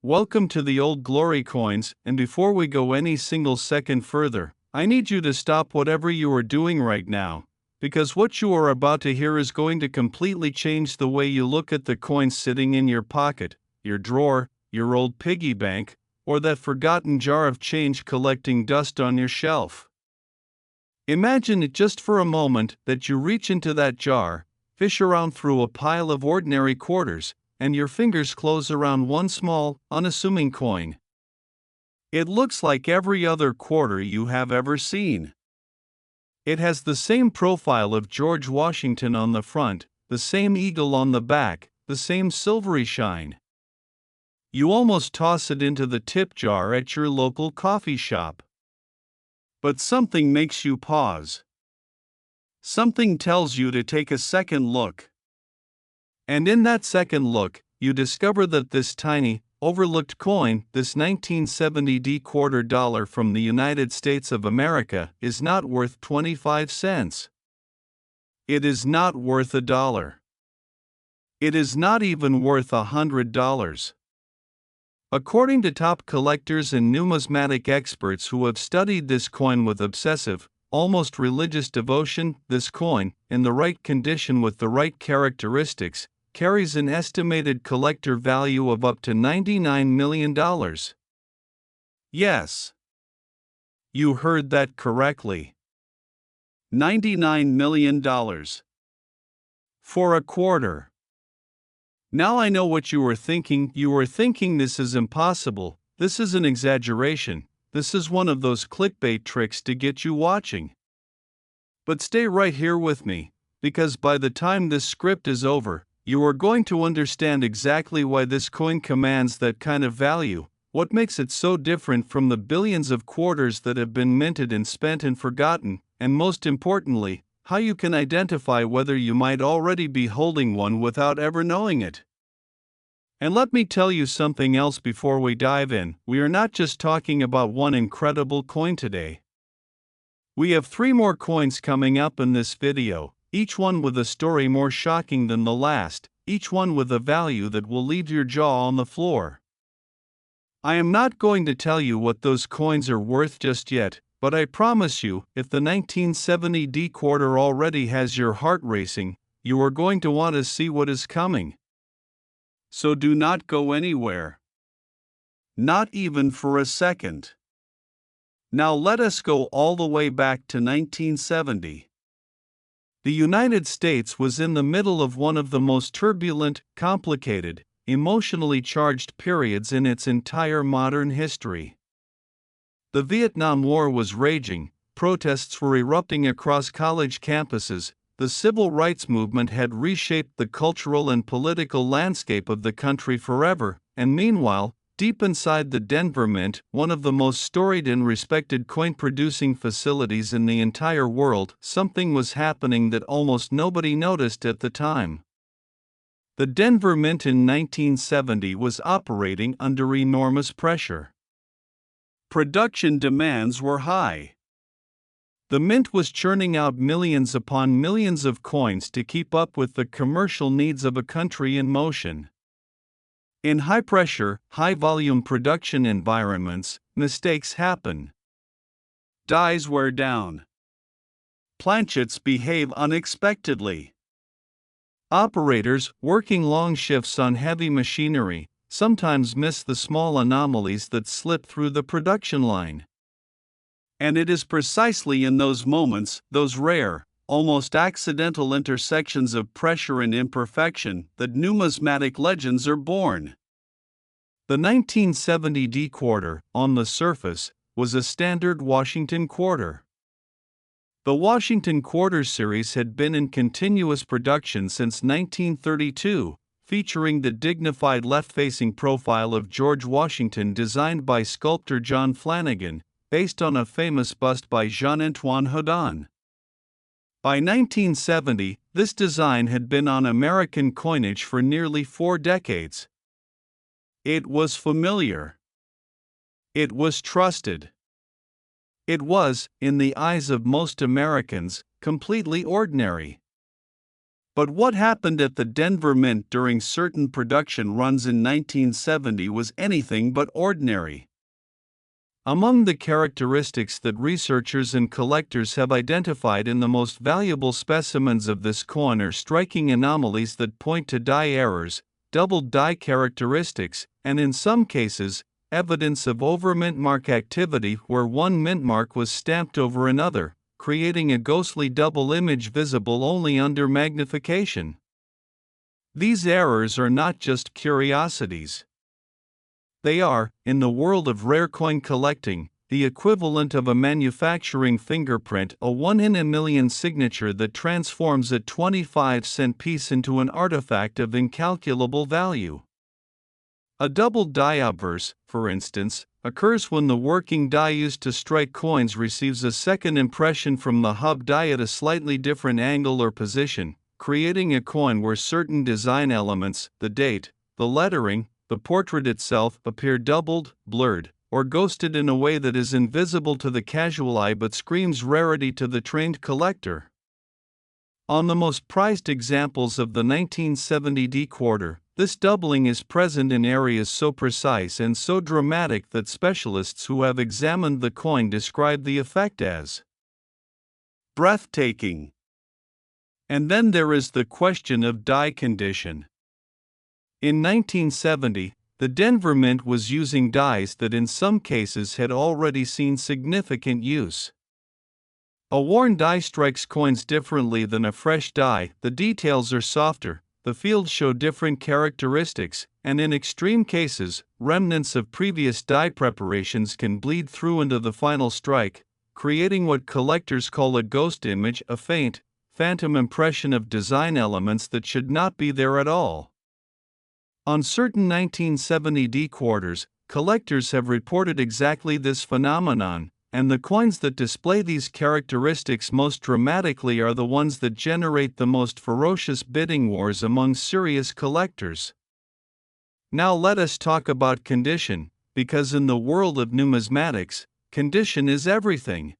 Welcome to the Old Glory Coins, and before we go any single second further, I need you to stop whatever you are doing right now, because what you are about to hear is going to completely change the way you look at the coins sitting in your pocket, your drawer, your old piggy bank, or that forgotten jar of change collecting dust on your shelf. Imagine it just for a moment that you reach into that jar, fish around through a pile of ordinary quarters, and your fingers close around one small, unassuming coin. It looks like every other quarter you have ever seen. It has the same profile of George Washington on the front, the same eagle on the back, the same silvery shine. You almost toss it into the tip jar at your local coffee shop. But something makes you pause. Something tells you to take a second look. And in that second look, you discover that this tiny, overlooked coin, this 1970 quarter dollar from the United States of America, is not worth 25 cents. It is not worth $1. It is not even worth $100. According to top collectors and numismatic experts who have studied this coin with obsessive, almost religious devotion, this coin, in the right condition with the right characteristics, carries an estimated collector value of up to $99 million. Yes. You heard that correctly. $99 million. For a quarter. Now I know what you were thinking. You were thinking this is impossible, this is an exaggeration, this is one of those clickbait tricks to get you watching. But stay right here with me, because by the time this script is over, you are going to understand exactly why this coin commands that kind of value, what makes it so different from the billions of quarters that have been minted and spent and forgotten, and most importantly, how you can identify whether you might already be holding one without ever knowing it. And let me tell you something else before we dive in. We are not just talking about one incredible coin today. We have 3 more coins coming up in this video, each one with a story more shocking than the last, each one with a value that will leave your jaw on the floor. I am not going to tell you what those coins are worth just yet, but I promise you, if the 1970 quarter already has your heart racing, you are going to want to see what is coming. So do not go anywhere. Not even for a second. Now let us go all the way back to 1970. The United States was in the middle of one of the most turbulent, complicated, emotionally charged periods in its entire modern history. The Vietnam War was raging, protests were erupting across college campuses, the civil rights movement had reshaped the cultural and political landscape of the country forever, and meanwhile, deep inside the Denver Mint, one of the most storied and respected coin-producing facilities in the entire world, something was happening that almost nobody noticed at the time. The Denver Mint in 1970 was operating under enormous pressure. Production demands were high. The mint was churning out millions upon millions of coins to keep up with the commercial needs of a country in motion. In high-pressure, high-volume production environments, mistakes happen. Dies wear down. Planchets behave unexpectedly. Operators, working long shifts on heavy machinery, sometimes miss the small anomalies that slip through the production line. And it is precisely in those moments, those rare, almost accidental intersections of pressure and imperfection, that numismatic legends are born. The 1970 quarter, on the surface, was a standard Washington quarter. The Washington Quarter series had been in continuous production since 1932, featuring the dignified left-facing profile of George Washington designed by sculptor John Flanagan, based on a famous bust by Jean-Antoine Houdon. By 1970, this design had been on American coinage for nearly 4 decades. It was familiar. It was trusted. It was, in the eyes of most Americans, completely ordinary. But what happened at the Denver Mint during certain production runs in 1970 was anything but ordinary. Among the characteristics that researchers and collectors have identified in the most valuable specimens of this coin are striking anomalies that point to die errors, doubled die characteristics, and in some cases, evidence of over-mintmark activity where one mintmark was stamped over another, creating a ghostly double image visible only under magnification. These errors are not just curiosities. They are, in the world of rare coin collecting, the equivalent of a manufacturing fingerprint, a 1 in a million signature that transforms a 25-cent piece into an artifact of incalculable value. A double die obverse, for instance, occurs when the working die used to strike coins receives a second impression from the hub die at a slightly different angle or position, creating a coin where certain design elements, the date, the lettering, the portrait itself, appear doubled, blurred, or ghosted in a way that is invisible to the casual eye but screams rarity to the trained collector. On the most prized examples of the 1970 D quarter, this doubling is present in areas so precise and so dramatic that specialists who have examined the coin describe the effect as breathtaking. And then there is the question of die condition. In 1970, the Denver Mint was using dies that in some cases had already seen significant use. A worn die strikes coins differently than a fresh die, the details are softer, the fields show different characteristics, and in extreme cases, remnants of previous die preparations can bleed through into the final strike, creating what collectors call a ghost image, a faint, phantom impression of design elements that should not be there at all. On certain 1970 D quarters, collectors have reported exactly this phenomenon, and the coins that display these characteristics most dramatically are the ones that generate the most ferocious bidding wars among serious collectors. Now let us talk about condition, because in the world of numismatics, condition is everything.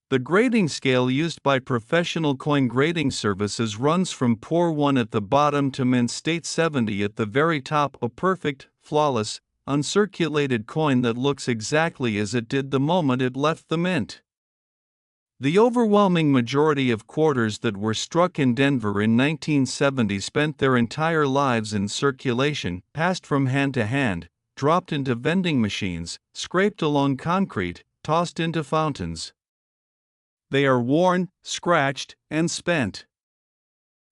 The grading scale used by professional coin grading services runs from poor 1 at the bottom to mint state 70 at the very top, a perfect, flawless, uncirculated coin that looks exactly as it did the moment it left the mint. The overwhelming majority of quarters that were struck in Denver in 1970 spent their entire lives in circulation, passed from hand to hand, dropped into vending machines, scraped along concrete, tossed into fountains. They are worn, scratched, and spent.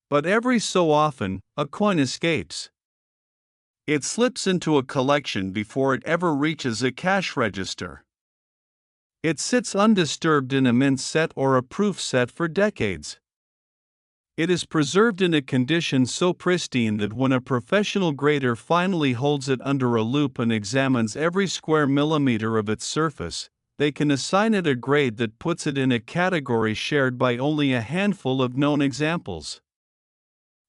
But every so often, a coin escapes. It slips into a collection before it ever reaches a cash register. It sits undisturbed in a mint set or a proof set for decades. It is preserved in a condition so pristine that when a professional grader finally holds it under a loupe and examines every square millimeter of its surface, they can assign it a grade that puts it in a category shared by only a handful of known examples.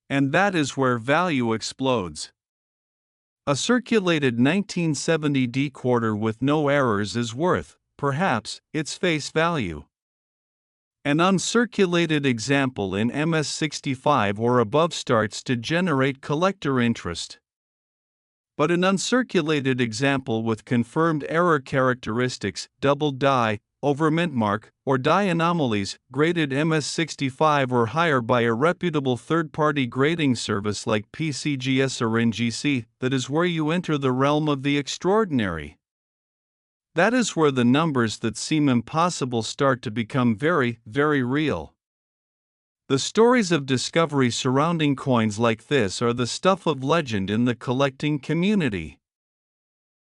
And that is where value explodes. A circulated 1970 D quarter with no errors is worth, perhaps, its face value. An uncirculated example in MS65 or above starts to generate collector interest. But an uncirculated example with confirmed error characteristics, double die, over mintmark, or die anomalies, graded MS65 or higher by a reputable third-party grading service like PCGS or NGC, that is where you enter the realm of the extraordinary. That is where the numbers that seem impossible start to become very, very real. The stories of discovery surrounding coins like this are the stuff of legend in the collecting community.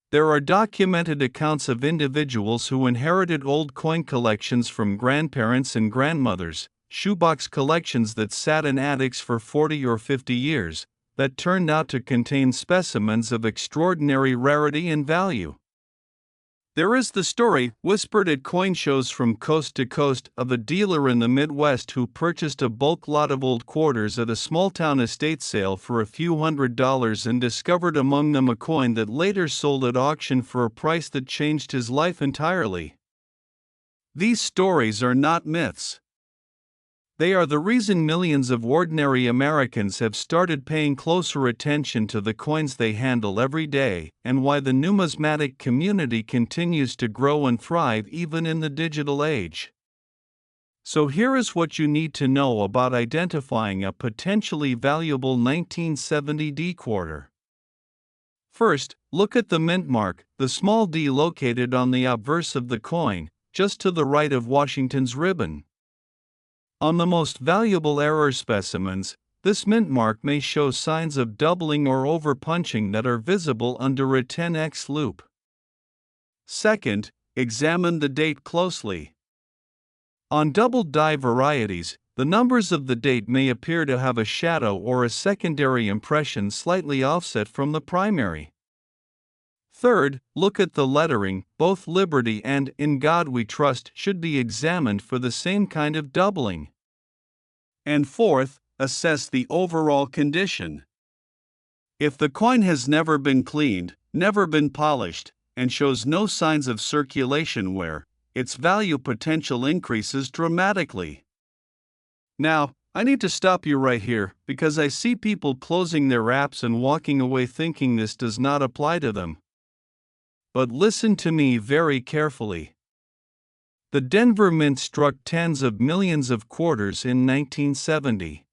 There are documented accounts of individuals who inherited old coin collections from grandparents and grandmothers, shoebox collections that sat in attics for 40 or 50 years, that turned out to contain specimens of extraordinary rarity and value. There is the story, whispered at coin shows from coast to coast, of a dealer in the Midwest who purchased a bulk lot of old quarters at a small-town estate sale for a few $100s and discovered among them a coin that later sold at auction for a price that changed his life entirely. These stories are not myths. They are the reason millions of ordinary Americans have started paying closer attention to the coins they handle every day, and why the numismatic community continues to grow and thrive even in the digital age. So here is what you need to know about identifying a potentially valuable 1970 D quarter. First, look at the mint mark, the small d located on the obverse of the coin, just to the right of Washington's ribbon. On the most valuable error specimens, this mint mark may show signs of doubling or overpunching that are visible under a 10x loop. Second, examine the date closely. On doubled die varieties, the numbers of the date may appear to have a shadow or a secondary impression slightly offset from the primary. Third, look at the lettering. Both Liberty and In God We Trust should be examined for the same kind of doubling. And fourth, assess the overall condition. If the coin has never been cleaned, never been polished, and shows no signs of circulation wear, its value potential increases dramatically. Now, I need to stop you right here because I see people closing their apps and walking away thinking this does not apply to them. But listen to me very carefully. The Denver Mint struck tens of millions of quarters in 1970.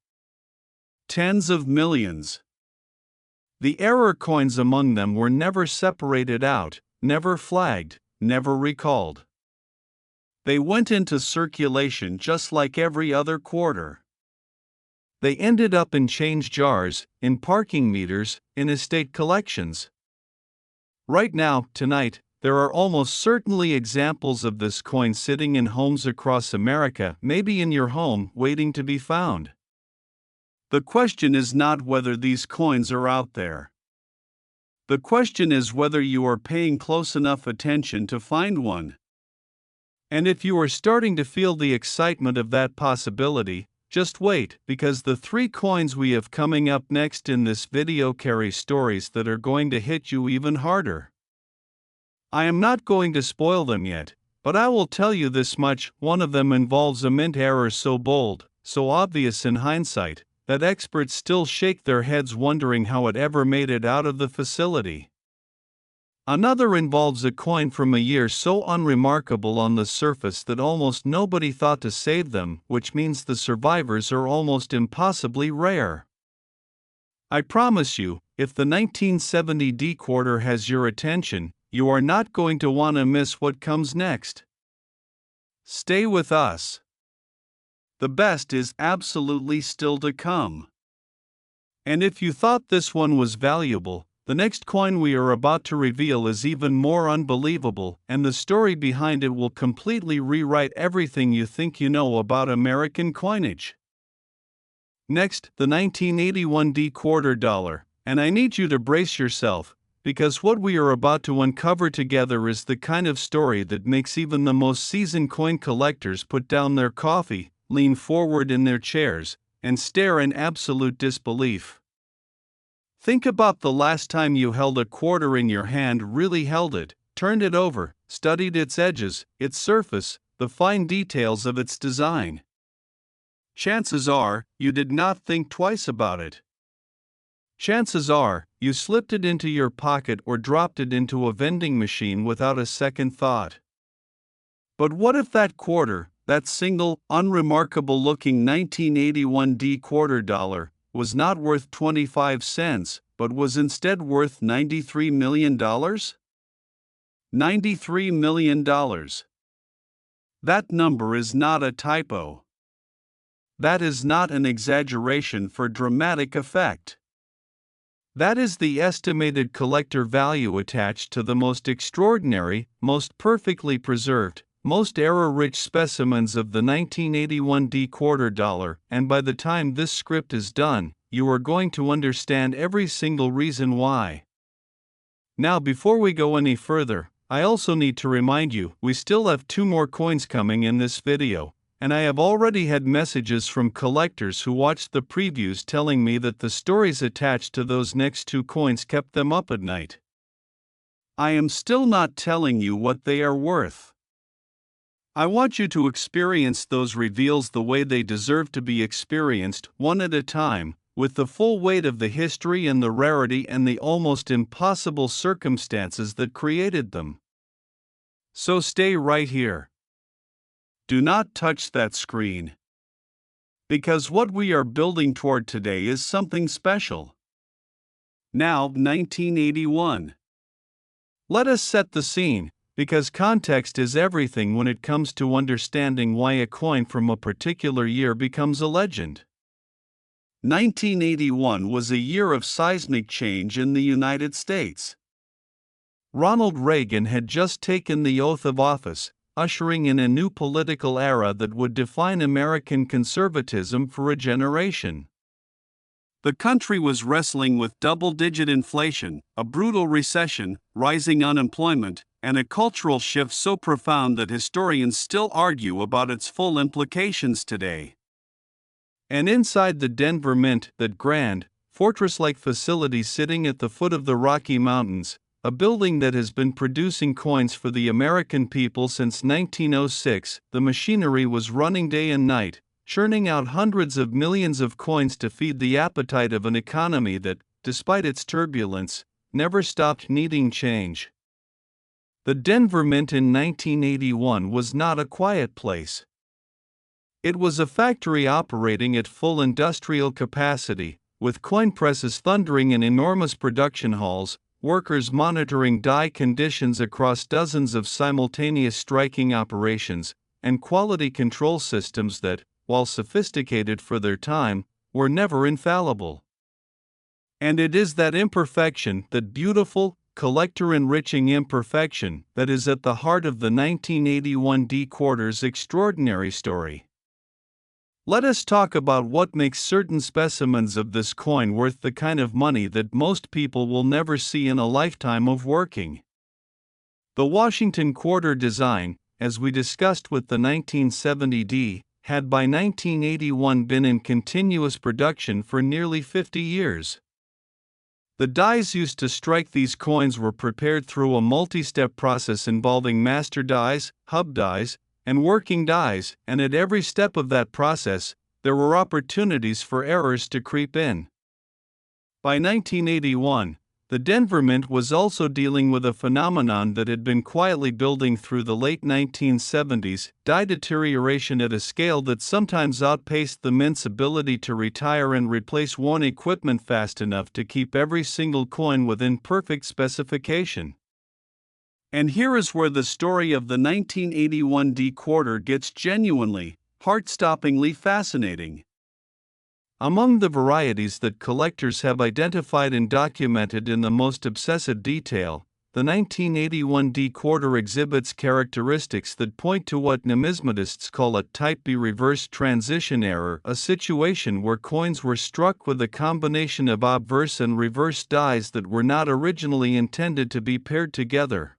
Tens of millions. The error coins among them were never separated out, never flagged, never recalled. They went into circulation just like every other quarter. They ended up in change jars, in parking meters, in estate collections. Right now, tonight, there are almost certainly examples of this coin sitting in homes across America, maybe in your home, waiting to be found. The question is not whether these coins are out there. The question is whether you are paying close enough attention to find one. And if you are starting to feel the excitement of that possibility, just wait, because the 3 coins we have coming up next in this video carry stories that are going to hit you even harder. I am not going to spoil them yet, but I will tell you this much: one of them involves a mint error so bold, so obvious in hindsight, that experts still shake their heads wondering how it ever made it out of the facility. Another involves a coin from a year so unremarkable on the surface that almost nobody thought to save them, which means the survivors are almost impossibly rare. I promise you, if the 1970 D quarter has your attention, you are not going to want to miss what comes next. Stay with us. The best is absolutely still to come. And if you thought this one was valuable, the next coin we are about to reveal is even more unbelievable, and the story behind it will completely rewrite everything you think you know about American coinage. Next, the 1981 D quarter dollar, and I need you to brace yourself, because what we are about to uncover together is the kind of story that makes even the most seasoned coin collectors put down their coffee, lean forward in their chairs, and stare in absolute disbelief. Think about the last time you held a quarter in your hand, really held it, turned it over, studied its edges, its surface, the fine details of its design. Chances are, you did not think twice about it. Chances are, you slipped it into your pocket or dropped it into a vending machine without a second thought. But what if that quarter, that single, unremarkable-looking 1981 D quarter dollar, was not worth 25 cents, but was instead worth $93 million? $93 million. That number is not a typo. That is not an exaggeration for dramatic effect. That is the estimated collector value attached to the most extraordinary, most perfectly preserved, most error-rich specimens of the 1981 D quarter dollar, and by the time this script is done, you are going to understand every single reason why. Now, before we go any further, I also need to remind you, we still have 2 more coins coming in this video, and I have already had messages from collectors who watched the previews telling me that the stories attached to those next 2 coins kept them up at night. I am still not telling you what they are worth. I want you to experience those reveals the way they deserve to be experienced, one at a time, with the full weight of the history and the rarity and the almost impossible circumstances that created them. So stay right here. Do not touch that screen. Because what we are building toward today is something special. Now, 1981. Let us set the scene, because context is everything when it comes to understanding why a coin from a particular year becomes a legend. 1981 was a year of seismic change in the United States. Ronald Reagan had just taken the oath of office, ushering in a new political era that would define American conservatism for a generation. The country was wrestling with double-digit inflation, a brutal recession, rising unemployment, and a cultural shift so profound that historians still argue about its full implications today. And inside the Denver Mint, that grand, fortress-like facility sitting at the foot of the Rocky Mountains, a building that has been producing coins for the American people since 1906, the machinery was running day and night, churning out hundreds of millions of coins to feed the appetite of an economy that, despite its turbulence, never stopped needing change. The Denver Mint in 1981 was not a quiet place. It was a factory operating at full industrial capacity, with coin presses thundering in enormous production halls, workers monitoring die conditions across dozens of simultaneous striking operations, and quality control systems that, while sophisticated for their time, were never infallible. And it is that imperfection, that beautiful, collector-enriching imperfection, that is at the heart of the 1981 D-Quarter's extraordinary story. Let us talk about what makes certain specimens of this coin worth the kind of money that most people will never see in a lifetime of working. The Washington Quarter design, as we discussed with the 1970 D, had by 1981 been in continuous production for nearly 50 years. The dies used to strike these coins were prepared through a multi-step process involving master dies, hub dies, and working dies, and at every step of that process, there were opportunities for errors to creep in. By 1981, the Denver Mint was also dealing with a phenomenon that had been quietly building through the late 1970s, die deterioration at a scale that sometimes outpaced the Mint's ability to retire and replace worn equipment fast enough to keep every single coin within perfect specification. And here is where the story of the 1981 D-Quarter gets genuinely, heart-stoppingly fascinating. Among the varieties that collectors have identified and documented in the most obsessive detail, the 1981 D-Quarter exhibits characteristics that point to what numismatists call a Type B reverse transition error, a situation where coins were struck with a combination of obverse and reverse dies that were not originally intended to be paired together.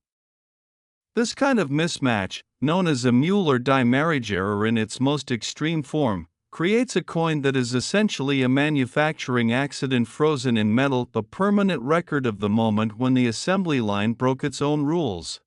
This kind of mismatch, known as a mule or die marriage error in its most extreme form, creates a coin that is essentially a manufacturing accident frozen in metal, a permanent record of the moment when the assembly line broke its own rules.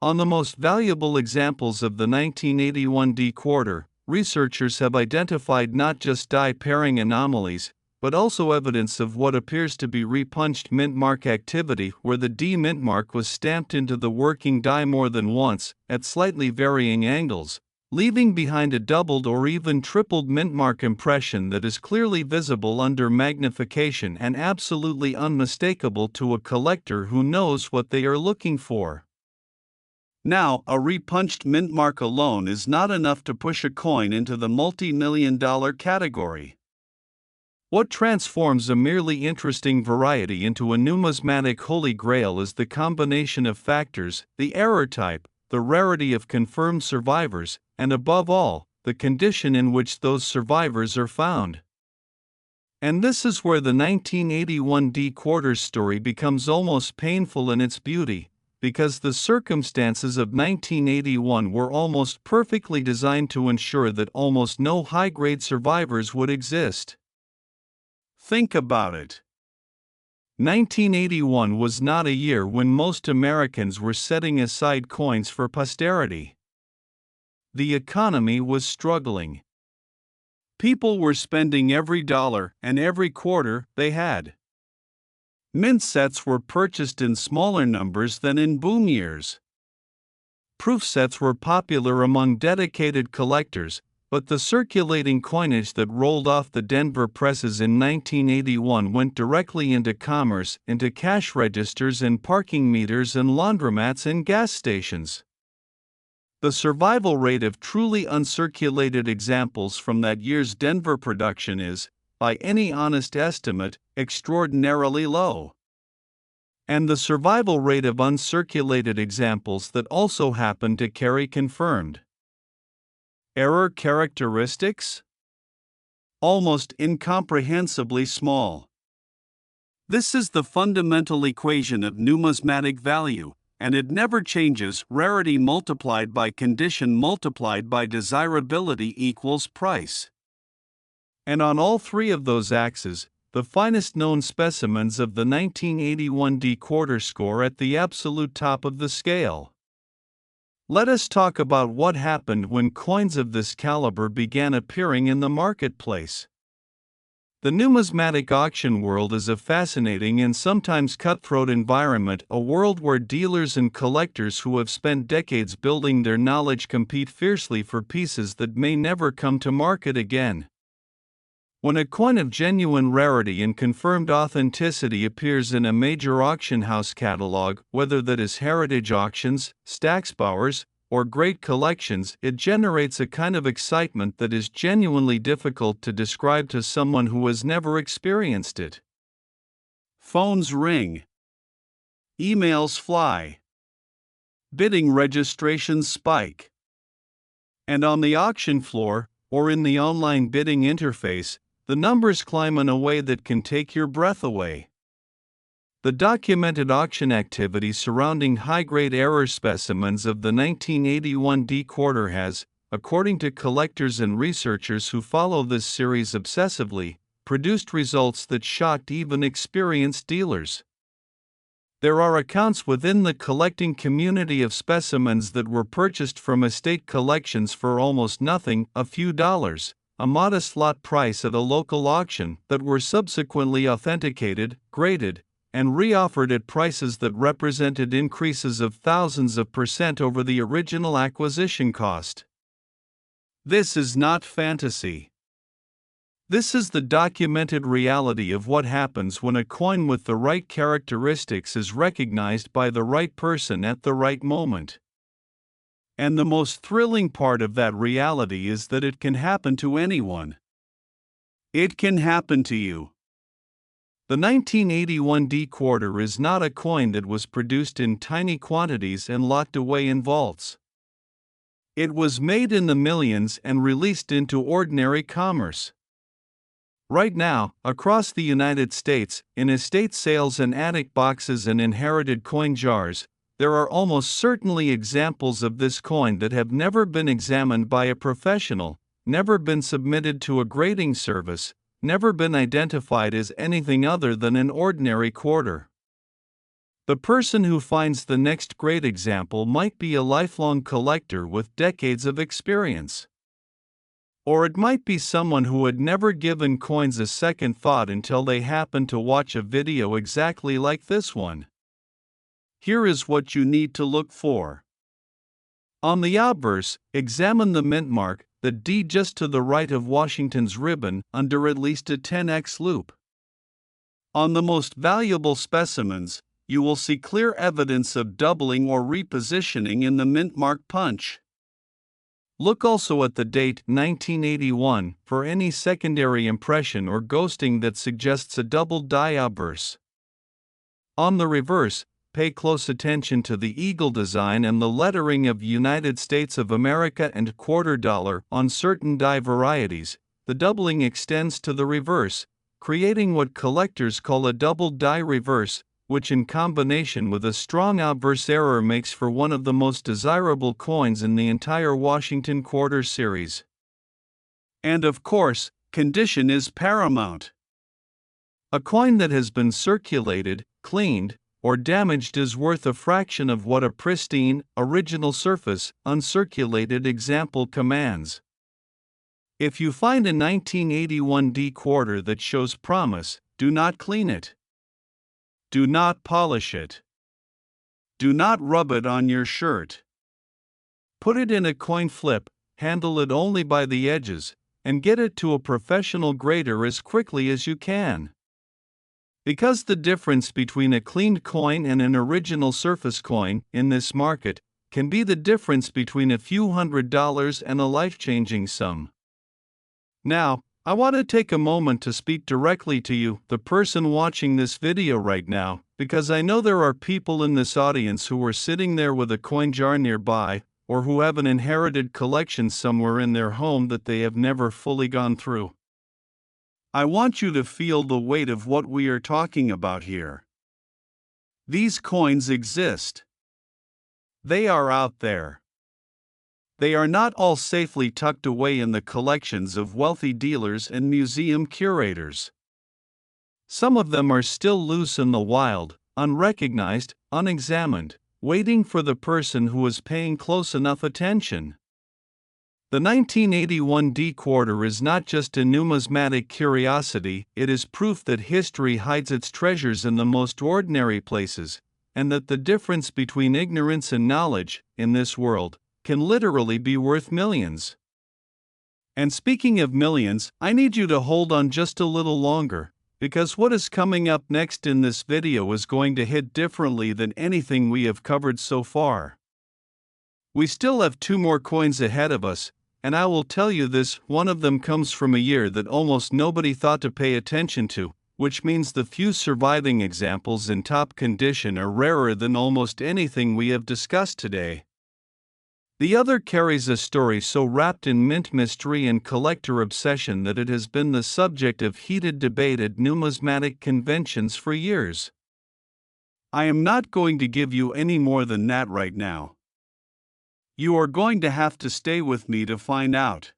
On the most valuable examples of the 1981 D-Quarter, researchers have identified not just die pairing anomalies, but also evidence of what appears to be repunched mintmark activity, where the D mintmark was stamped into the working die more than once, at slightly varying angles, leaving behind a doubled or even tripled mintmark impression that is clearly visible under magnification and absolutely unmistakable to a collector who knows what they are looking for. Now, a repunched mintmark alone is not enough to push a coin into the multi-million-dollar category. What transforms a merely interesting variety into a numismatic holy grail is the combination of factors: the error type, the rarity of confirmed survivors, and above all, the condition in which those survivors are found. And this is where the 1981 D-Quarter's story becomes almost painful in its beauty, because the circumstances of 1981 were almost perfectly designed to ensure that almost no high-grade survivors would exist. Think about it. 1981 was not a year when most Americans were setting aside coins for posterity. The economy was struggling. People were spending every dollar and every quarter they had. Mint sets were purchased in smaller numbers than in boom years. Proof sets were popular among dedicated collectors, but the circulating coinage that rolled off the Denver presses in 1981 went directly into commerce, into cash registers and parking meters and laundromats and gas stations. The survival rate of truly uncirculated examples from that year's Denver production is, by any honest estimate, extraordinarily low. And the survival rate of uncirculated examples that also happen to carry confirmed error characteristics? Almost incomprehensibly small. This is the fundamental equation of numismatic value, and it never changes. Rarity multiplied by condition multiplied by desirability equals price. And on all three of those axes, the finest known specimens of the 1981 D-quarter score at the absolute top of the scale. Let us talk about what happened when coins of this caliber began appearing in the marketplace. The numismatic auction world is a fascinating and sometimes cutthroat environment, a world where dealers and collectors who have spent decades building their knowledge compete fiercely for pieces that may never come to market again. When a coin of genuine rarity and confirmed authenticity appears in a major auction house catalog, whether that is heritage auctions, Stacksbauers, or great collections, it generates a kind of excitement that is genuinely difficult to describe to someone who has never experienced it. Phones ring. Emails fly. Bidding registrations spike. And on the auction floor, or in the online bidding interface, the numbers climb in a way that can take your breath away. The documented auction activity surrounding high-grade error specimens of the 1981 D-quarter has, according to collectors and researchers who follow this series obsessively, produced results that shocked even experienced dealers. There are accounts within the collecting community of specimens that were purchased from estate collections for almost nothing, a few dollars, a modest lot price at a local auction, that were subsequently authenticated, graded, and reoffered at prices that represented increases of thousands of % over the original acquisition cost. This is not fantasy. This is the documented reality of what happens when a coin with the right characteristics is recognized by the right person at the right moment. And the most thrilling part of that reality is that it can happen to anyone. It can happen to you. The 1981 D-quarter is not a coin that was produced in tiny quantities and locked away in vaults. It was made in the millions and released into ordinary commerce. Right now, across the United States, in estate sales and attic boxes and inherited coin jars, there are almost certainly examples of this coin that have never been examined by a professional, never been submitted to a grading service, never been identified as anything other than an ordinary quarter. The person who finds the next great example might be a lifelong collector with decades of experience. Or it might be someone who had never given coins a second thought until they happened to watch a video exactly like this one. Here is what you need to look for. On the obverse, examine the mint mark, the D just to the right of Washington's ribbon, under at least a 10x loop. On the most valuable specimens, you will see clear evidence of doubling or repositioning in the mint mark punch. Look also at the date 1981 for any secondary impression or ghosting that suggests a double die obverse. On the reverse, pay close attention to the eagle design and the lettering of United States of America and quarter dollar on certain die varieties. The doubling extends to the reverse, creating what collectors call a double die reverse, which in combination with a strong obverse error makes for one of the most desirable coins in the entire Washington quarter series. And of course, condition is paramount. A coin that has been circulated, cleaned, or damaged is worth a fraction of what a pristine, original surface, uncirculated example commands. If you find a 1981 D quarter that shows promise, do not clean it. Do not polish it. Do not rub it on your shirt. Put it in a coin flip, handle it only by the edges, and get it to a professional grader as quickly as you can. Because the difference between a cleaned coin and an original surface coin, in this market, can be the difference between a few $100s and a life-changing sum. Now, I want to take a moment to speak directly to you, the person watching this video right now, because I know there are people in this audience who are sitting there with a coin jar nearby, or who have an inherited collection somewhere in their home that they have never fully gone through. I want you to feel the weight of what we are talking about here. These coins exist. They are out there. They are not all safely tucked away in the collections of wealthy dealers and museum curators. Some of them are still loose in the wild, unrecognized, unexamined, waiting for the person who is paying close enough attention. The 1981 D quarter is not just a numismatic curiosity, it is proof that history hides its treasures in the most ordinary places, and that the difference between ignorance and knowledge, in this world, can literally be worth millions. And speaking of millions, I need you to hold on just a little longer, because what is coming up next in this video is going to hit differently than anything we have covered so far. We still have 2 more coins ahead of us, and I will tell you this, one of them comes from a year that almost nobody thought to pay attention to, which means the few surviving examples in top condition are rarer than almost anything we have discussed today. The other carries a story so wrapped in mint mystery and collector obsession that it has been the subject of heated debate at numismatic conventions for years. I am not going to give you any more than that right now. You are going to have to stay with me to find out.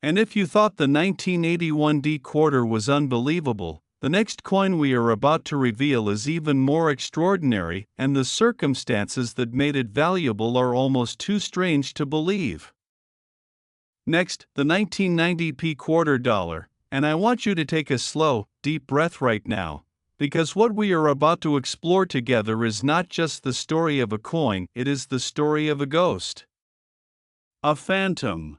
And if you thought the 1981 D quarter was unbelievable, the next coin we are about to reveal is even more extraordinary, and the circumstances that made it valuable are almost too strange to believe. Next, the 1990 P quarter dollar, and I want you to take a slow, deep breath right now, because what we are about to explore together is not just the story of a coin, it is the story of a ghost. A phantom.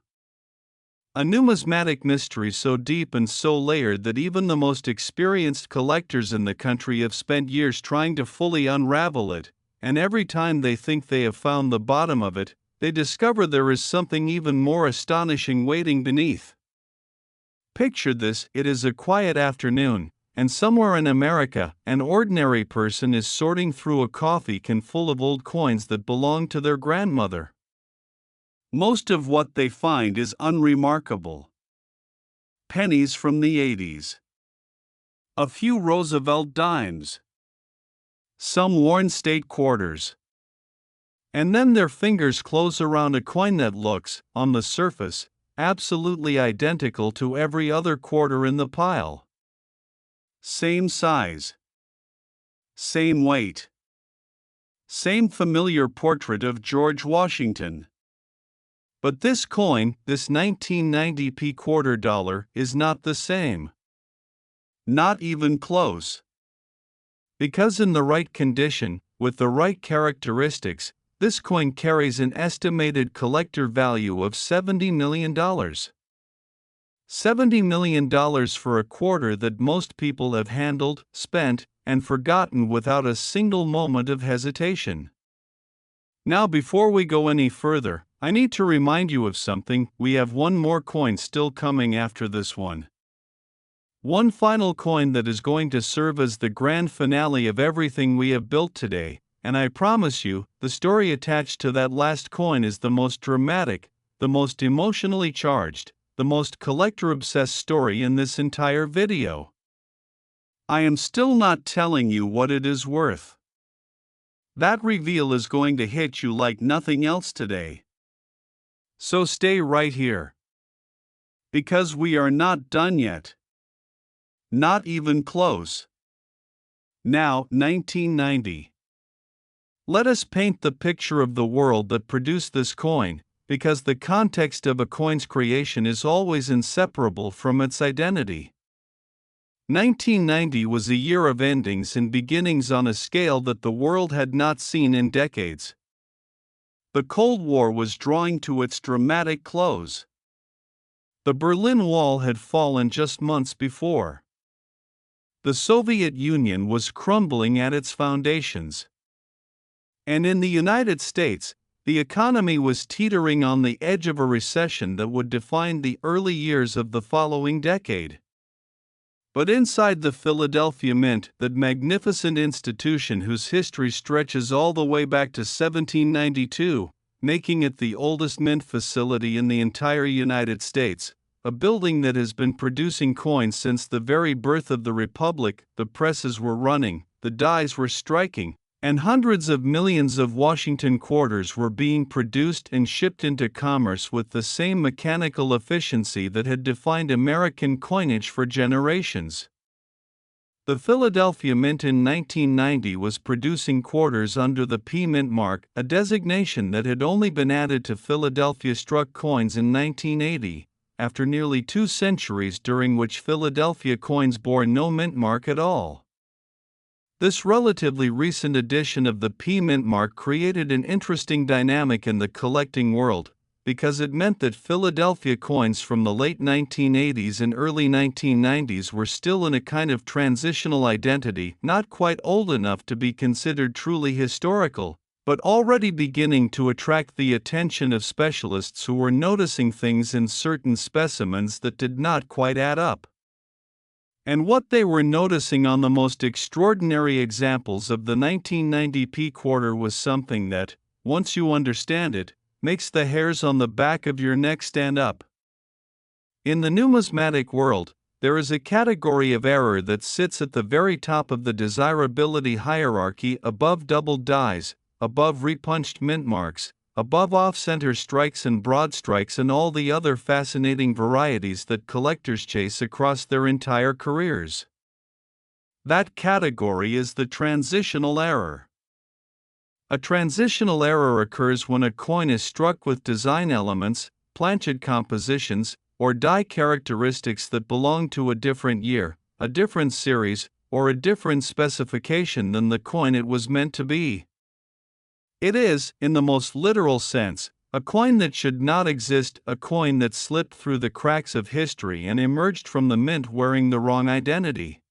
A numismatic mystery so deep and so layered that even the most experienced collectors in the country have spent years trying to fully unravel it, and every time they think they have found the bottom of it, they discover there is something even more astonishing waiting beneath. Picture this, it is a quiet afternoon, and somewhere in America, an ordinary person is sorting through a coffee can full of old coins that belonged to their grandmother. Most of what they find is unremarkable. Pennies from the 80s. A few Roosevelt dimes. Some worn state quarters. And then their fingers close around a coin that looks, on the surface, absolutely identical to every other quarter in the pile. Same size. Same weight. Same familiar portrait of George Washington. But this coin, this 1990 P quarter dollar, is not the same. Not even close. Because in the right condition, with the right characteristics, this coin carries an estimated collector value of $70 million. $70 million for a quarter that most people have handled, spent, and forgotten without a single moment of hesitation. Now, before we go any further, I need to remind you of something. We have 1 more coin still coming after this one. One final coin that is going to serve as the grand finale of everything we have built today, and I promise you, the story attached to that last coin is the most dramatic, the most emotionally charged, the most collector-obsessed story in this entire video. I am still not telling you what it is worth. That reveal is going to hit you like nothing else today. So stay right here. Because we are not done yet. Not even close. Now, 1990. Let us paint the picture of the world that produced this coin, because the context of a coin's creation is always inseparable from its identity. 1990 was a year of endings and beginnings on a scale that the world had not seen in decades. The Cold War was drawing to its dramatic close. The Berlin Wall had fallen just months before. The Soviet Union was crumbling at its foundations. And in the United States, the economy was teetering on the edge of a recession that would define the early years of the following decade. But inside the Philadelphia Mint, that magnificent institution whose history stretches all the way back to 1792, making it the oldest mint facility in the entire United States, a building that has been producing coins since the very birth of the Republic, the presses were running, the dies were striking, and hundreds of millions of Washington quarters were being produced and shipped into commerce with the same mechanical efficiency that had defined American coinage for generations. The Philadelphia Mint in 1990 was producing quarters under the P Mint mark, a designation that had only been added to Philadelphia-struck coins in 1980, after nearly 2 centuries during which Philadelphia coins bore no mint mark at all. This relatively recent addition of the P Mint mark created an interesting dynamic in the collecting world, because it meant that Philadelphia coins from the late 1980s and early 1990s were still in a kind of transitional identity, not quite old enough to be considered truly historical, but already beginning to attract the attention of specialists who were noticing things in certain specimens that did not quite add up. And what they were noticing on the most extraordinary examples of the 1990 P quarter was something that, once you understand it, makes the hairs on the back of your neck stand up. In the numismatic world, there is a category of error that sits at the very top of the desirability hierarchy above doubled dies, above repunched mint marks, above off-center strikes and broad strikes and all the other fascinating varieties that collectors chase across their entire careers. That category is the transitional error. A transitional error occurs when a coin is struck with design elements, planchet compositions, or die characteristics that belong to a different year, a different series, or a different specification than the coin it was meant to be. It is, in the most literal sense, a coin that should not exist, a coin that slipped through the cracks of history and emerged from the mint wearing the wrong identity.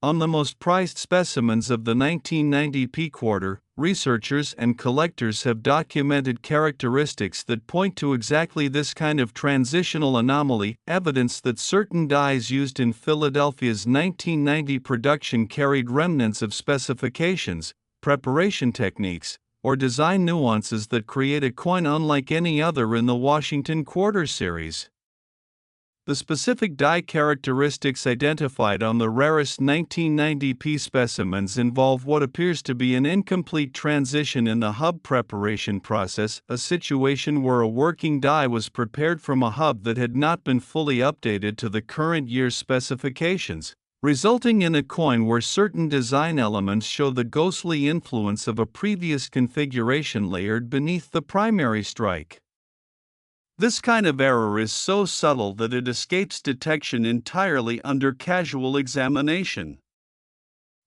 On the most prized specimens of the 1990 P quarter, researchers and collectors have documented characteristics that point to exactly this kind of transitional anomaly, evidence that certain dies used in Philadelphia's 1990 production carried remnants of specifications, preparation techniques, or design nuances that create a coin unlike any other in the Washington Quarter series. The specific die characteristics identified on the rarest 1990 P specimens involve what appears to be an incomplete transition in the hub preparation process, a situation where a working die was prepared from a hub that had not been fully updated to the current year's specifications, resulting in a coin where certain design elements show the ghostly influence of a previous configuration layered beneath the primary strike. This kind of error is so subtle that it escapes detection entirely under casual examination.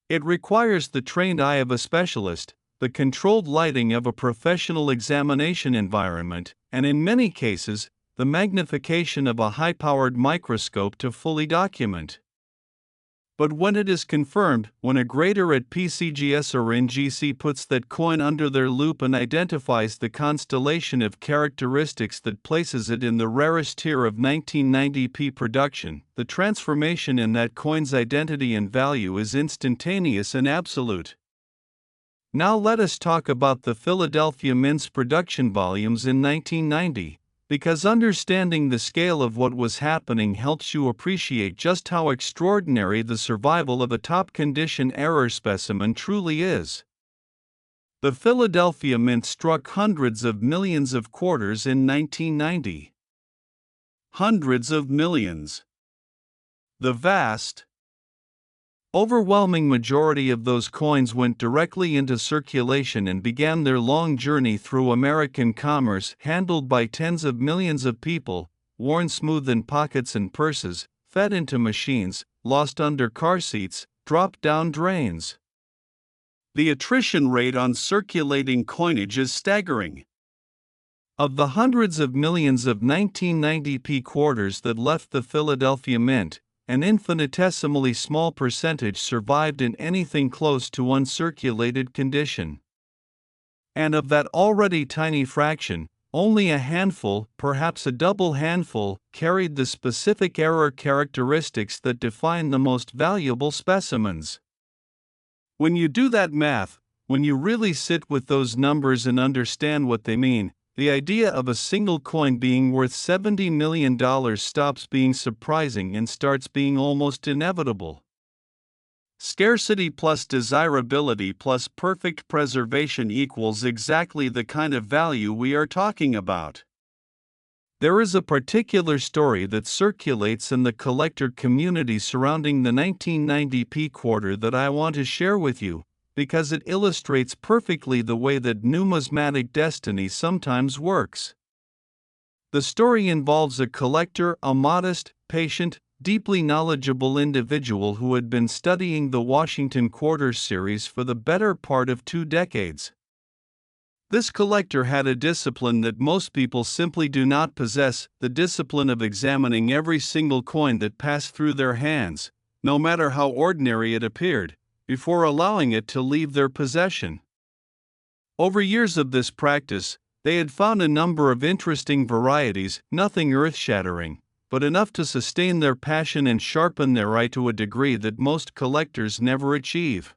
It requires the trained eye of a specialist, the controlled lighting of a professional examination environment, and in many cases, the magnification of a high-powered microscope to fully document. But when it is confirmed, when a grader at PCGS or NGC puts that coin under their loupe and identifies the constellation of characteristics that places it in the rarest tier of 1990 P production, the transformation in that coin's identity and value is instantaneous and absolute. Now let us talk about the Philadelphia Mint's production volumes in 1990. Because understanding the scale of what was happening helps you appreciate just how extraordinary the survival of a top-condition error specimen truly is. The Philadelphia Mint struck hundreds of millions of quarters in 1990. Hundreds of millions. The vast Overwhelming majority of those coins went directly into circulation and began their long journey through American commerce, handled by tens of millions of people, worn smooth in pockets and purses, fed into machines, lost under car seats, dropped down drains. The attrition rate on circulating coinage is staggering. Of the hundreds of millions of 1990p quarters that left the Philadelphia Mint, an infinitesimally small percentage survived in anything close to uncirculated condition. And of that already tiny fraction, only a handful, perhaps a double handful, carried the specific error characteristics that define the most valuable specimens. When you do that math, when you really sit with those numbers and understand what they mean, the idea of a single coin being worth $70 million stops being surprising and starts being almost inevitable. Scarcity plus desirability plus perfect preservation equals exactly the kind of value we are talking about. There is a particular story that circulates in the collector community surrounding the 1990p quarter that I want to share with you, because it illustrates perfectly the way that numismatic destiny sometimes works. The story involves a collector, a modest, patient, deeply knowledgeable individual who had been studying the Washington Quarter series for the better part of 2 decades. This collector had a discipline that most people simply do not possess, the discipline of examining every single coin that passed through their hands, no matter how ordinary it appeared, before allowing it to leave their possession. Over years of this practice, they had found a number of interesting varieties, nothing earth-shattering, but enough to sustain their passion and sharpen their eye to a degree that most collectors never achieve.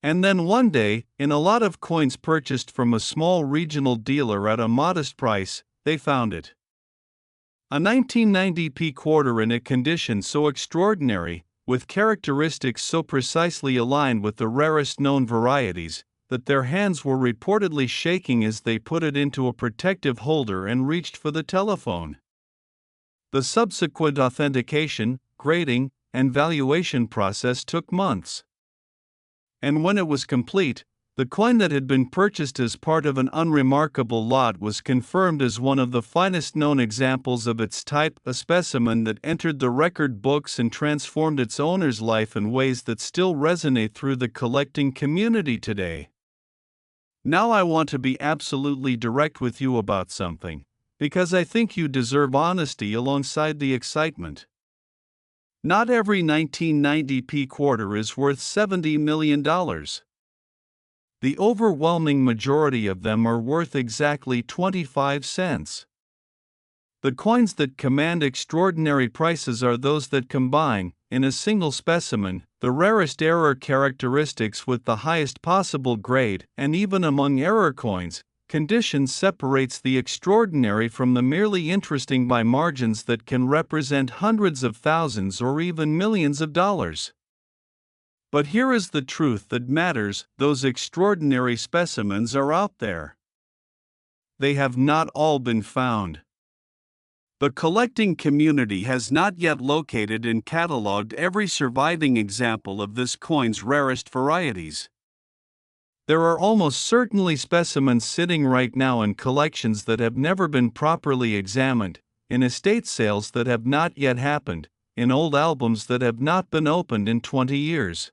And then one day, in a lot of coins purchased from a small regional dealer at a modest price, they found it. A 1990p quarter in a condition so extraordinary, with characteristics so precisely aligned with the rarest known varieties, that their hands were reportedly shaking as they put it into a protective holder and reached for the telephone. The subsequent authentication, grading, and valuation process took months. And when it was complete, the coin that had been purchased as part of an unremarkable lot was confirmed as one of the finest known examples of its type, a specimen that entered the record books and transformed its owner's life in ways that still resonate through the collecting community today. Now I want to be absolutely direct with you about something, because I think you deserve honesty alongside the excitement. Not every 1990p quarter is worth $70 million. The overwhelming majority of them are worth exactly 25 cents. The coins that command extraordinary prices are those that combine, in a single specimen, the rarest error characteristics with the highest possible grade, and even among error coins, condition separates the extraordinary from the merely interesting by margins that can represent hundreds of thousands or even millions of dollars. But here is the truth that matters: those extraordinary specimens are out there. They have not all been found. The collecting community has not yet located and cataloged every surviving example of this coin's rarest varieties. There are almost certainly specimens sitting right now in collections that have never been properly examined, in estate sales that have not yet happened, in old albums that have not been opened in 20 years.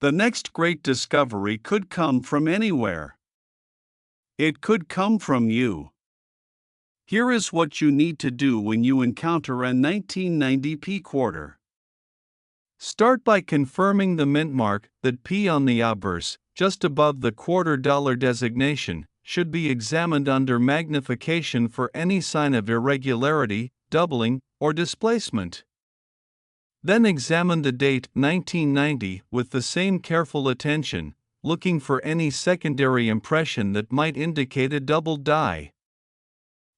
The next great discovery could come from anywhere. It could come from you. Here is what you need to do when you encounter a 1990p quarter. Start by confirming the mint mark, that P on the obverse, just above the $quarter designation, should be examined under magnification for any sign of irregularity, doubling, or displacement. Then examine the date 1990 with the same careful attention, looking for any secondary impression that might indicate a doubled die.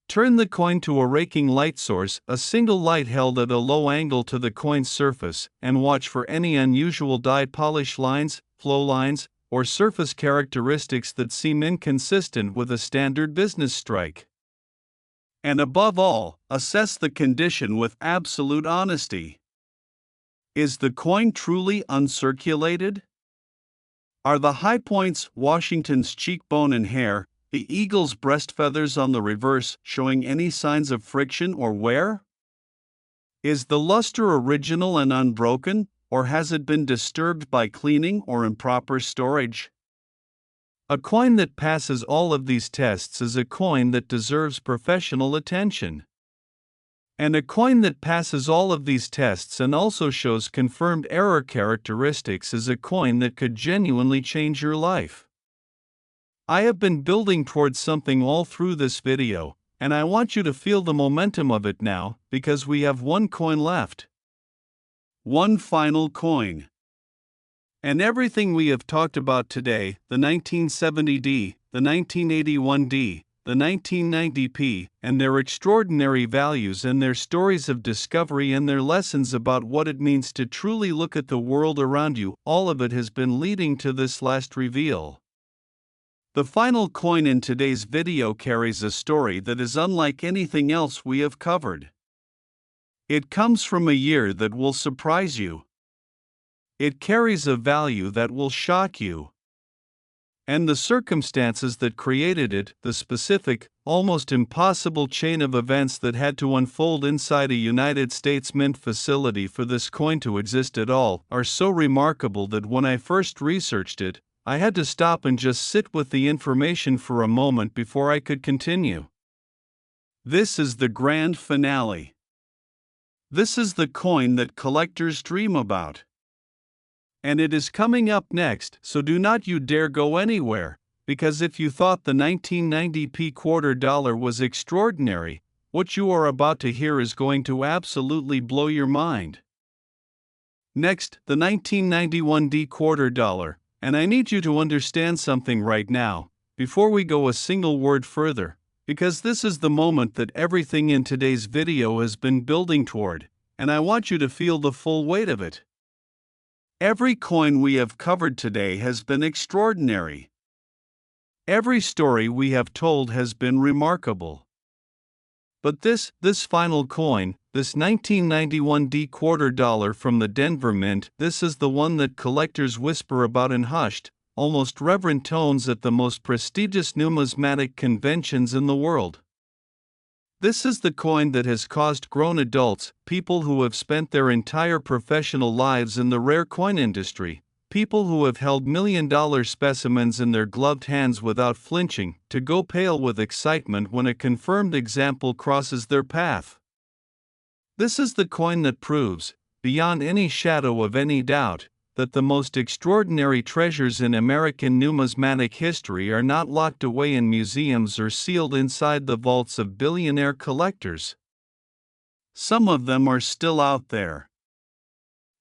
Turn the coin to a raking light source, a single light held at a low angle to the coin's surface, and watch for any unusual die polish lines, flow lines, or surface characteristics that seem inconsistent with a standard business strike. And above all, assess the condition with absolute honesty. Is the coin truly uncirculated? Are the high points, Washington's cheekbone and hair, the eagle's breast feathers on the reverse showing any signs of friction or wear? Is the luster original and unbroken, or has it been disturbed by cleaning or improper storage? A coin that passes all of these tests is a coin that deserves professional attention. And a coin that passes all of these tests and also shows confirmed error characteristics is a coin that could genuinely change your life. I have been building towards something all through this video, and I want you to feel the momentum of it now, because we have one coin left. One final coin. And everything we have talked about today, the 1970D, the 1981D, the 1990p, and their extraordinary values and their stories of discovery and their lessons about what it means to truly look at the world around you, all of it has been leading to this last reveal. The final coin in today's video carries a story that is unlike anything else we have covered. It comes from a year that will surprise you. It carries a value that will shock you. And the circumstances that created it, the specific, almost impossible chain of events that had to unfold inside a United States Mint facility for this coin to exist at all, are so remarkable that when I first researched it, I had to stop and just sit with the information for a moment before I could continue. This is the grand finale. This is the coin that collectors dream about. And it is coming up next, so do not you dare go anywhere, because if you thought the 1990p quarter dollar was extraordinary, what you are about to hear is going to absolutely blow your mind. Next, the 1991D quarter dollar, and I need you to understand something right now, before we go a single word further, because this is the moment that everything in today's video has been building toward, and I want you to feel the full weight of it. Every coin we have covered today has been extraordinary. Every story we have told has been remarkable. But this final coin, this 1991D quarter dollar from the Denver Mint, this is the one that collectors whisper about in hushed, almost reverent tones at the most prestigious numismatic conventions in the world. This is the coin that has caused grown adults, people who have spent their entire professional lives in the rare coin industry, people who have held million-dollar specimens in their gloved hands without flinching, to go pale with excitement when a confirmed example crosses their path. This is the coin that proves, beyond any shadow of any doubt, that the most extraordinary treasures in American numismatic history are not locked away in museums or sealed inside the vaults of billionaire collectors. Some of them are still out there.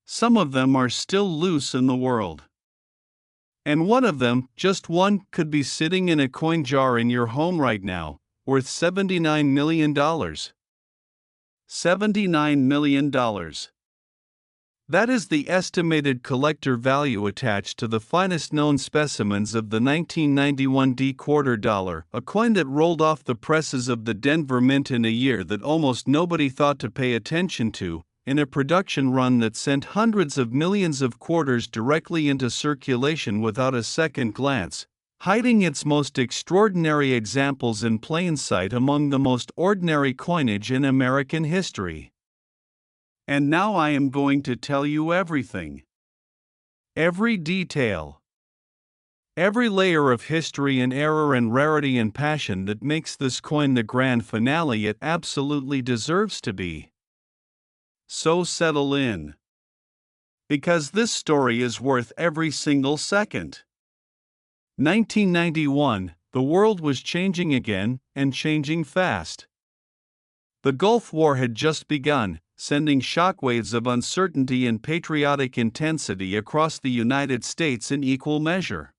Some of them are still loose in the world. And one of them, just one, could be sitting in a coin jar in your home right now, worth $79 million. $79 million. That is the estimated collector value attached to the finest known specimens of the 1991D quarter dollar, a coin that rolled off the presses of the Denver Mint in a year that almost nobody thought to pay attention to, in a production run that sent hundreds of millions of quarters directly into circulation without a second glance, hiding its most extraordinary examples in plain sight among the most ordinary coinage in American history. And now I am going to tell you everything. Every detail. Every layer of history and error and rarity and passion that makes this coin the grand finale it absolutely deserves to be. So settle in. Because this story is worth every single second. 1991, the world was changing again, and changing fast. The Gulf War had just begun, sending shockwaves of uncertainty and patriotic intensity across the United States in equal measure.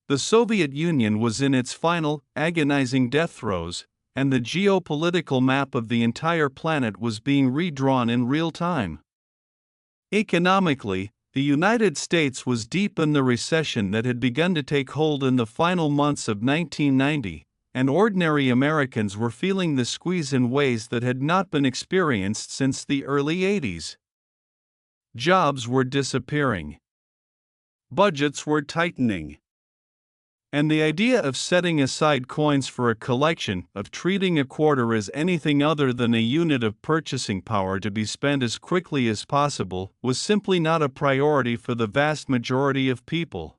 The Soviet Union was in its final, agonizing death throes, and the geopolitical map of the entire planet was being redrawn in real time. Economically, the United States was deep in the recession that had begun to take hold in the final months of 1990. And ordinary Americans were feeling the squeeze in ways that had not been experienced since the early 80s. Jobs were disappearing. Budgets were tightening. And the idea of setting aside coins for a collection, of treating a quarter as anything other than a unit of purchasing power to be spent as quickly as possible, was simply not a priority for the vast majority of people.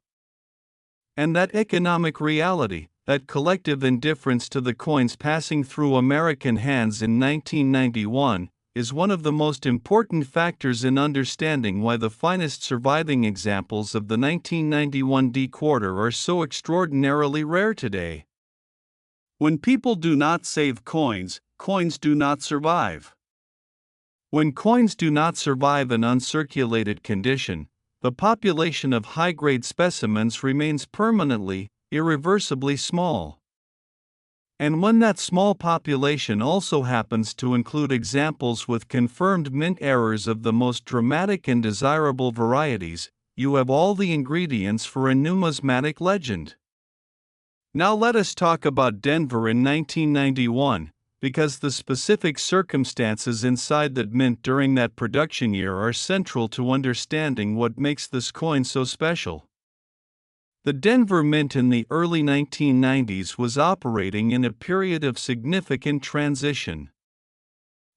And that economic reality, that collective indifference to the coins passing through American hands in 1991, is one of the most important factors in understanding why the finest surviving examples of the 1991 D-quarter are so extraordinarily rare today. When people do not save coins, coins do not survive. When coins do not survive an uncirculated condition, the population of high-grade specimens remains permanently, irreversibly small. And when that small population also happens to include examples with confirmed mint errors of the most dramatic and desirable varieties, you have all the ingredients for a numismatic legend. Now let us talk about Denver in 1991, because the specific circumstances inside that mint during that production year are central to understanding what makes this coin so special. The Denver Mint in the early 1990s was operating in a period of significant transition.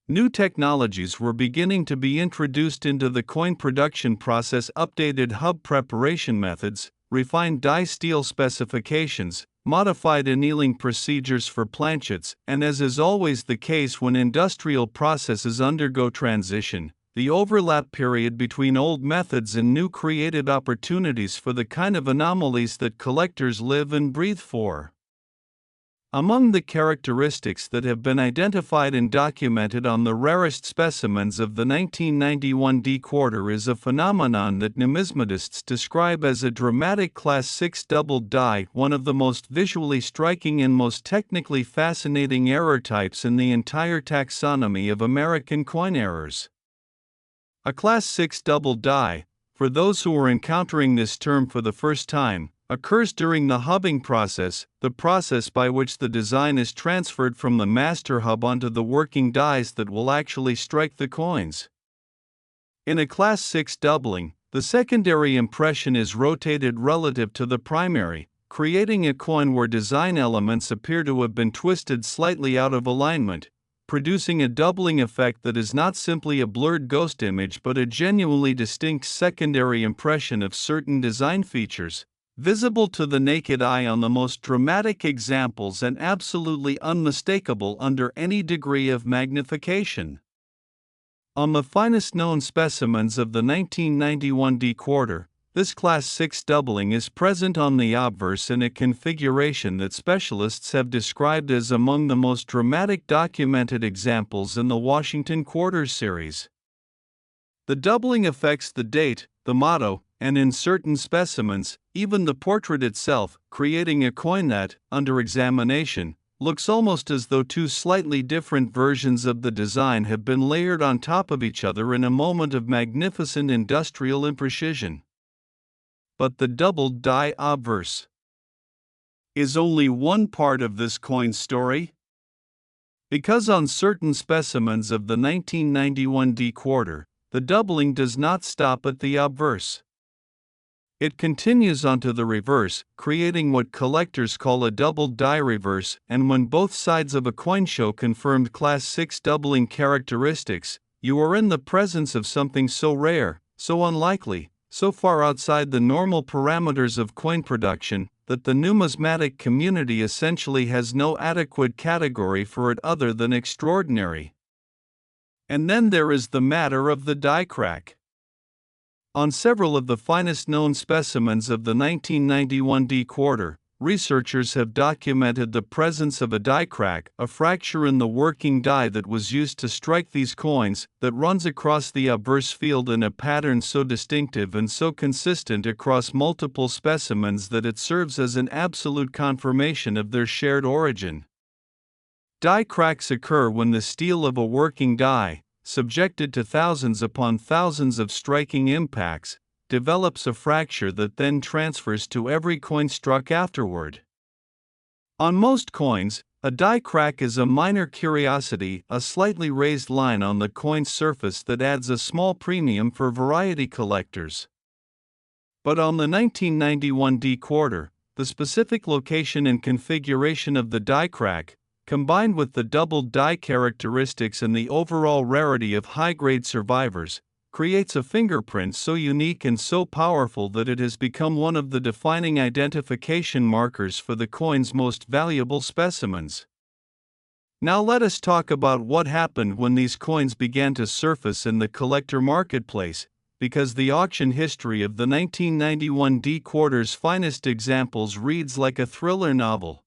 New technologies were beginning to be introduced into the coin production process: updated hub preparation methods, refined die steel specifications, modified annealing procedures for planchets, and as is always the case when industrial processes undergo transition, the overlap period between old methods and new created opportunities for the kind of anomalies that collectors live and breathe for. Among the characteristics that have been identified and documented on the rarest specimens of the 1991 D-quarter is a phenomenon that numismatists describe as a dramatic Class 6 doubled die, one of the most visually striking and most technically fascinating error types in the entire taxonomy of American coin errors. A Class 6 double die, for those who are encountering this term for the first time, occurs during the hubbing process, the process by which the design is transferred from the master hub onto the working dies that will actually strike the coins. In a Class 6 doubling, the secondary impression is rotated relative to the primary, creating a coin where design elements appear to have been twisted slightly out of alignment, producing a doubling effect that is not simply a blurred ghost image but a genuinely distinct secondary impression of certain design features, visible to the naked eye on the most dramatic examples and absolutely unmistakable under any degree of magnification. On the finest known specimens of the 1991 D-quarter, this Class 6 doubling is present on the obverse in a configuration that specialists have described as among the most dramatic documented examples in the Washington Quarter series. The doubling affects the date, the motto, and in certain specimens, even the portrait itself, creating a coin that, under examination, looks almost as though two slightly different versions of the design have been layered on top of each other in a moment of magnificent industrial imprecision. But the doubled die obverse is only one part of this coin story. Because on certain specimens of the 1991 D-quarter, the doubling does not stop at the obverse. It continues onto the reverse, creating what collectors call a doubled die reverse, and when both sides of a coin show confirmed Class 6 doubling characteristics, you are in the presence of something so rare, so unlikely, so far outside the normal parameters of coin production, that the numismatic community essentially has no adequate category for it other than extraordinary. And then there is the matter of the die crack. On several of the finest known specimens of the 1991 D-quarter, researchers have documented the presence of a die crack, a fracture in the working die that was used to strike these coins, that runs across the obverse field in a pattern so distinctive and so consistent across multiple specimens that it serves as an absolute confirmation of their shared origin. Die cracks occur when the steel of a working die, subjected to thousands upon thousands of striking impacts, develops a fracture that then transfers to every coin struck afterward. On most coins, A die crack is a minor curiosity, a slightly raised line on the coin's surface that adds a small premium for variety collectors. But on the 1991 D quarter, the specific location and configuration of the die crack, combined with the doubled die characteristics and the overall rarity of high-grade survivors, creates a fingerprint so unique and so powerful that it has become one of the defining identification markers for the coin's most valuable specimens. Now let us talk about what happened when these coins began to surface in the collector marketplace, because the auction history of the 1991 D quarter's finest examples reads like a thriller novel.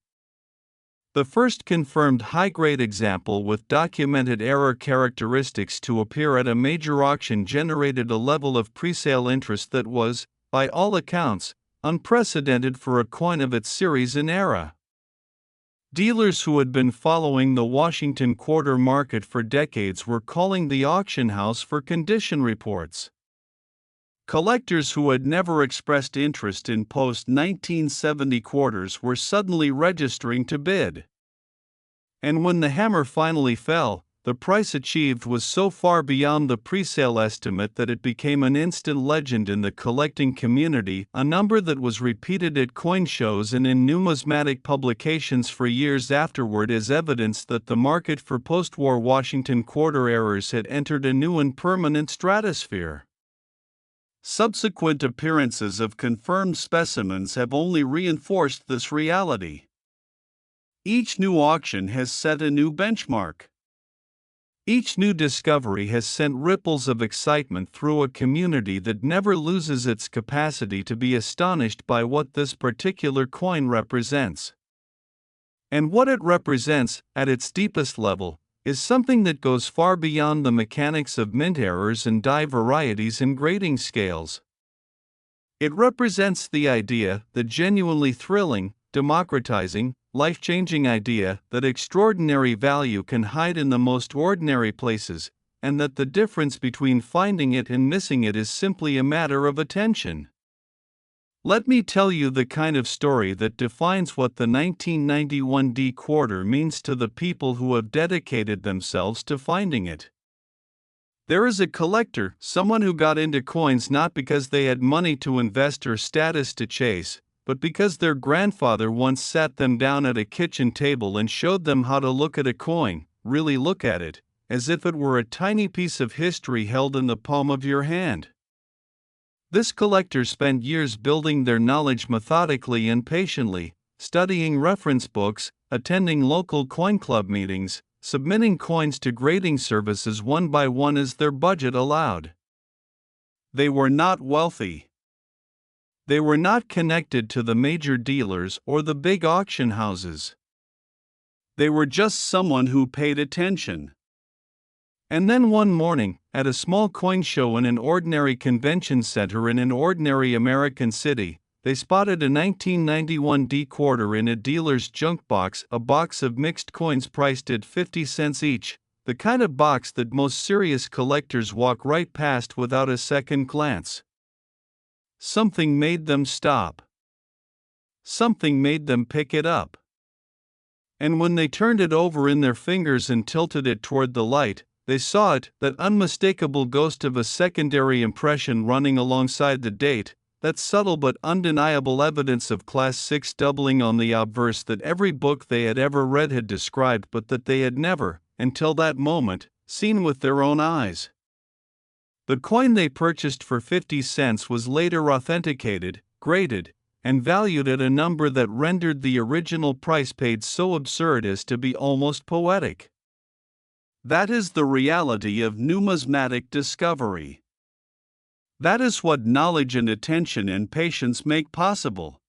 The first confirmed high-grade example with documented error characteristics to appear at a major auction generated a level of presale interest that was, by all accounts, unprecedented for a coin of its series and era. Dealers who had been following the Washington quarter market for decades were calling the auction house for condition reports. Collectors who had never expressed interest in post-1970 quarters were suddenly registering to bid. And when the hammer finally fell, the price achieved was so far beyond the presale estimate that it became an instant legend in the collecting community, a number that was repeated at coin shows and in numismatic publications for years afterward as evidence that the market for post-war Washington quarter errors had entered a new and permanent stratosphere. Subsequent appearances of confirmed specimens have only reinforced this reality. Each new auction has set a new benchmark. Each new discovery has sent ripples of excitement through a community that never loses its capacity to be astonished by what this particular coin represents. And what it represents, at its deepest level, is something that goes far beyond the mechanics of mint errors and die varieties and grading scales. It represents the idea, the genuinely thrilling, democratizing, life-changing idea that extraordinary value can hide in the most ordinary places, and that the difference between finding it and missing it is simply a matter of attention. Let me tell you the kind of story that defines what the 1991 D quarter means to the people who have dedicated themselves to finding it. There is a collector, someone who got into coins not because they had money to invest or status to chase, but because their grandfather once sat them down at a kitchen table and showed them how to look at a coin, really look at it, as if it were a tiny piece of history held in the palm of your hand. This collector spent years building their knowledge methodically and patiently, studying reference books, attending local coin club meetings, submitting coins to grading services one by one as their budget allowed. They were not wealthy. They were not connected to the major dealers or the big auction houses. They were just someone who paid attention. And then one morning, at a small coin show in an ordinary convention center in an ordinary American city, they spotted a 1991 D quarter in a dealer's junk box, a box of mixed coins priced at 50 cents each, the kind of box that most serious collectors walk right past without a second glance. Something made them stop. Something made them pick it up. And when they turned it over in their fingers and tilted it toward the light, they saw it, that unmistakable ghost of a secondary impression running alongside the date, that subtle but undeniable evidence of Class 6 doubling on the obverse that every book they had ever read had described but that they had never, until that moment, seen with their own eyes. The coin they purchased for 50 cents was later authenticated, graded, and valued at a number that rendered the original price paid so absurd as to be almost poetic. That is the reality of numismatic discovery. That is what knowledge and attention and patience make possible.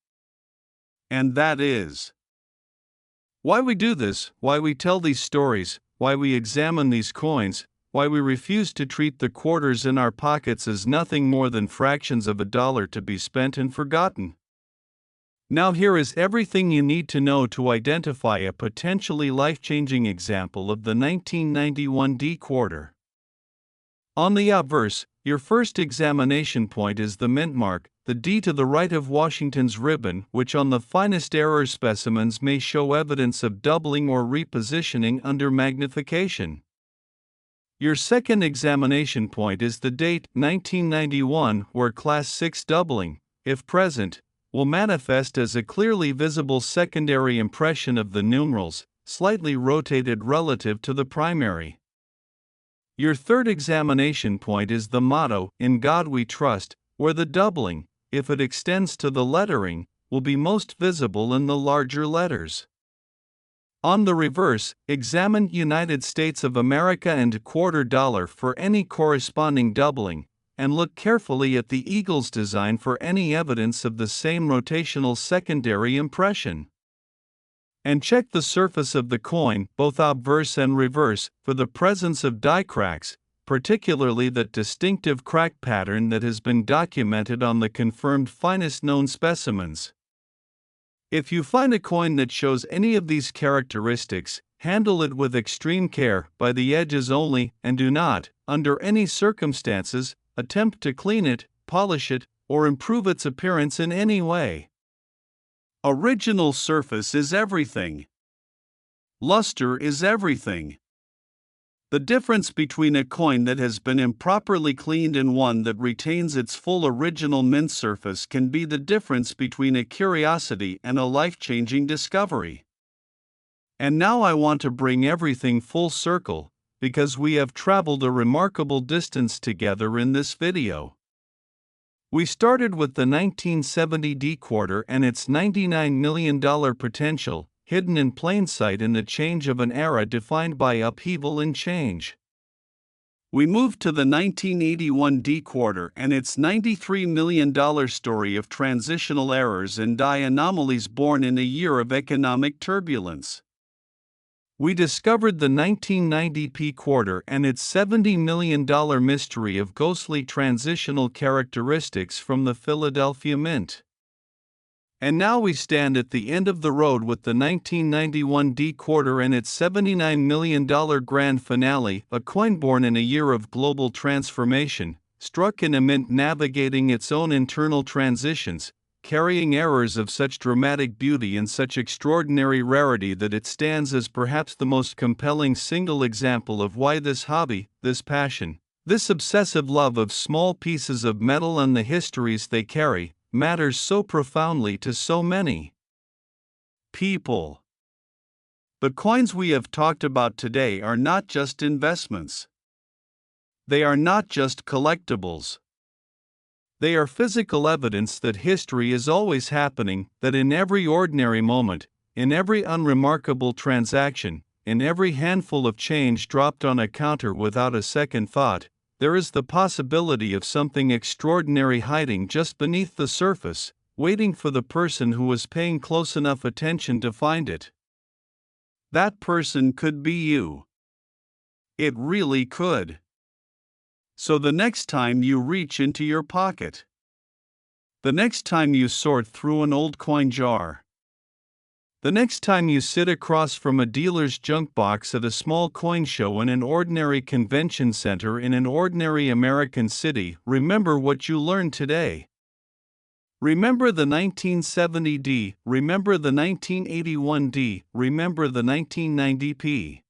And that is why we do this, why we tell these stories, why we examine these coins, why we refuse to treat the quarters in our pockets as nothing more than fractions of a dollar to be spent and forgotten. Now here is everything you need to know to identify a potentially life-changing example of the 1991 D quarter. On the obverse, your first examination point is the mint mark, the D to the right of Washington's ribbon, which on the finest error specimens may show evidence of doubling or repositioning under magnification. Your second examination point is the date 1991, where class 6 doubling, if present, will manifest as a clearly visible secondary impression of the numerals, slightly rotated relative to the primary. Your third examination point is the motto, "In God We Trust," where the doubling, if it extends to the lettering, will be most visible in the larger letters. On the reverse, examine United States of America and quarter dollar for any corresponding doubling, and look carefully at the eagle's design for any evidence of the same rotational secondary impression. And check the surface of the coin, both obverse and reverse, for the presence of die cracks, particularly that distinctive crack pattern that has been documented on the confirmed finest known specimens. If you find a coin that shows any of these characteristics, handle it with extreme care, by the edges only, and do not, under any circumstances, attempt to clean it, polish it, or improve its appearance in any way. Original surface is everything. Luster is everything. The difference between a coin that has been improperly cleaned and one that retains its full original mint surface can be the difference between a curiosity and a life-changing discovery. And now I want to bring everything full circle, because we have traveled a remarkable distance together in this video. We started with the 1970 D quarter and its $99 million potential, hidden in plain sight in the change of an era defined by upheaval and change. We moved to the 1981 D quarter and its $93 million story of transitional errors and die anomalies born in a year of economic turbulence. We discovered the 1990 P quarter and its $70 million mystery of ghostly transitional characteristics from the Philadelphia Mint. And now we stand at the end of the road with the 1991 D quarter and its $79 million grand finale, a coin born in a year of global transformation, struck in a mint navigating its own internal transitions, carrying errors of such dramatic beauty and such extraordinary rarity that it stands as perhaps the most compelling single example of why this hobby, this passion, this obsessive love of small pieces of metal and the histories they carry, matters so profoundly to so many people. The coins we have talked about today are not just investments. They are not just collectibles. They are physical evidence that history is always happening, that in every ordinary moment, in every unremarkable transaction, in every handful of change dropped on a counter without a second thought, there is the possibility of something extraordinary hiding just beneath the surface, waiting for the person who is paying close enough attention to find it. That person could be you. It really could. So the next time you reach into your pocket, the next time you sort through an old coin jar, the next time you sit across from a dealer's junk box at a small coin show in an ordinary convention center in an ordinary American city, remember what you learned today. Remember the 1970 D, remember the 1981 D, remember the 1990 P.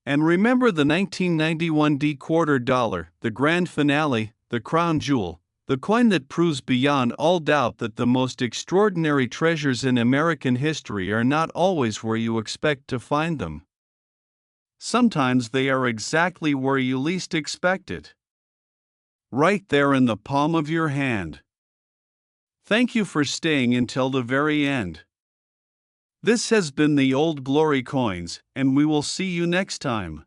And remember the 1991 D quarter dollar, the grand finale, the crown jewel, the coin that proves beyond all doubt that the most extraordinary treasures in American history are not always where you expect to find them. Sometimes they are exactly where you least expect it. Right there in the palm of your hand. Thank you for staying until the very end. This has been the Old Glory Coins, and we will see you next time.